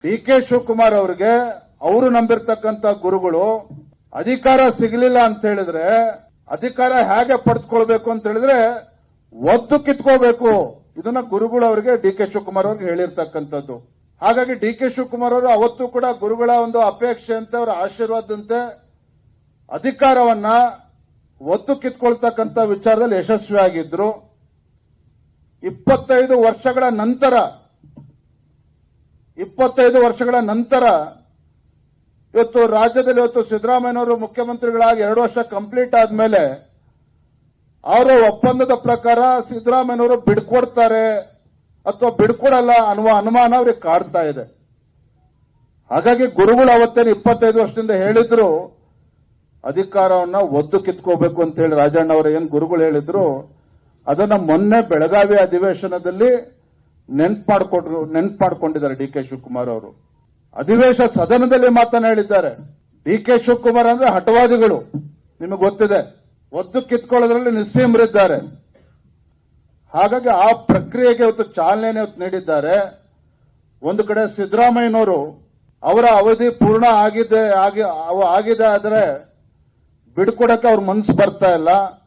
D K Shivakumar ಅವರಿಗೆ ಅವರು ನಂಬಿರ್ತಕ್ಕಂಥ ಗುರುಗಳು ಅಧಿಕಾರ ಸಿಗಲಿಲ್ಲ ಅಂತ ಹೇಳಿದ್ರೆ ಅಧಿಕಾರ ಹೇಗೆ ಪಡೆದುಕೊಳ್ಬೇಕು ಅಂತ ಹೇಳಿದ್ರೆ ಒದ್ದು ಕಿತ್ಕೋಬೇಕು. ಇದನ್ನ ಗುರುಗಳು ಅವರಿಗೆ ಡಿ ಕೆ ಶಿವಕುಮಾರ್ ಅವ್ರಿಗೆ ಹೇಳಿರ್ತಕ್ಕಂಥದ್ದು. ಹಾಗಾಗಿ ಡಿ ಕೆ ಶಿವಕುಮಾರ್ ಅವರು ಅವತ್ತು ಕೂಡ ಗುರುಗಳ ಒಂದು ಅಪೇಕ್ಷೆ ಅಂತೆ, ಅವರ ಆಶೀರ್ವಾದಂತೆ ಅಧಿಕಾರವನ್ನ ಒದ್ದು ಕಿತ್ಕೊಳ್ತಕ್ಕಂಥ ವಿಚಾರದಲ್ಲಿ ಯಶಸ್ವಿಯಾಗಿದ್ರು. 25 ವರ್ಷಗಳ ನಂತರ ಇವತ್ತು ರಾಜ್ಯದಲ್ಲಿ ಸಿದ್ದರಾಮಯ್ಯನವರು ಮುಖ್ಯಮಂತ್ರಿಗಳಾಗಿ 2 ವರ್ಷ ಕಂಪ್ಲೀಟ್ ಆದ್ಮೇಲೆ ಅವರ ಒಪ್ಪಂದದ ಪ್ರಕಾರ ಸಿದ್ದರಾಮಯ್ಯನವರು ಬಿಡ್ಕೊಡ್ತಾರೆ ಅಥವಾ ಬಿಡ್ಕೊಡಲ್ಲ ಅನ್ನುವ ಅನುಮಾನ ಅವ್ರಿಗೆ ಕಾಡ್ತಾ ಇದೆ. ಹಾಗಾಗಿ ಗುರುಗಳು ಅವತ್ತೇನು 25 ವರ್ಷದಿಂದ ಹೇಳಿದ್ರು ಅಧಿಕಾರವನ್ನ ಒದ್ದು ಕಿತ್ಕೋಬೇಕು ಅಂತ ಹೇಳಿ ರಾಜಣ್ಣ ಅವರು ಏನ್ ಗುರುಗಳು ಹೇಳಿದ್ರು ಅದನ್ನ ಮೊನ್ನೆ ಬೆಳಗಾವಿ ಅಧಿವೇಶನದಲ್ಲಿ ನೆನ್ಪು ಮಾಡ್ಕೊಂಡಿದ್ದಾರೆ ಡಿ ಕೆ ಶಿವಕುಮಾರ್ ಅವರು. ಅಧಿವೇಶನ ಸದನದಲ್ಲಿ ಮಾತನಾಡಿದ್ದಾರೆ. ಡಿ ಕೆ ಶಿವಕುಮಾರ್ ಅಂದ್ರೆ ಹಠವಾದಿಗಳು, ನಿಮಗೆ ಗೊತ್ತಿದೆ, ಒದ್ದು ಕಿತ್ಕೊಳ್ಳೋದ್ರಲ್ಲಿ ನಿಸ್ಸೀಮರಿದ್ದಾರೆ. ಹಾಗಾಗಿ ಆ ಪ್ರಕ್ರಿಯೆಗೆ ಇವತ್ತು ಚಾಲನೆ ನೀಡಿದ್ದಾರೆ. ಒಂದು ಕಡೆ ಸಿದ್ದರಾಮಯ್ಯನವರು ಅವರ ಅವಧಿ ಪೂರ್ಣ ಆಗಿದೆ ಆದ್ರೆ ಬಿಡ್ಕೊಡಕ್ಕೆ ಅವ್ರ ಮನಸ್ಸು ಬರ್ತಾ ಇಲ್ಲ.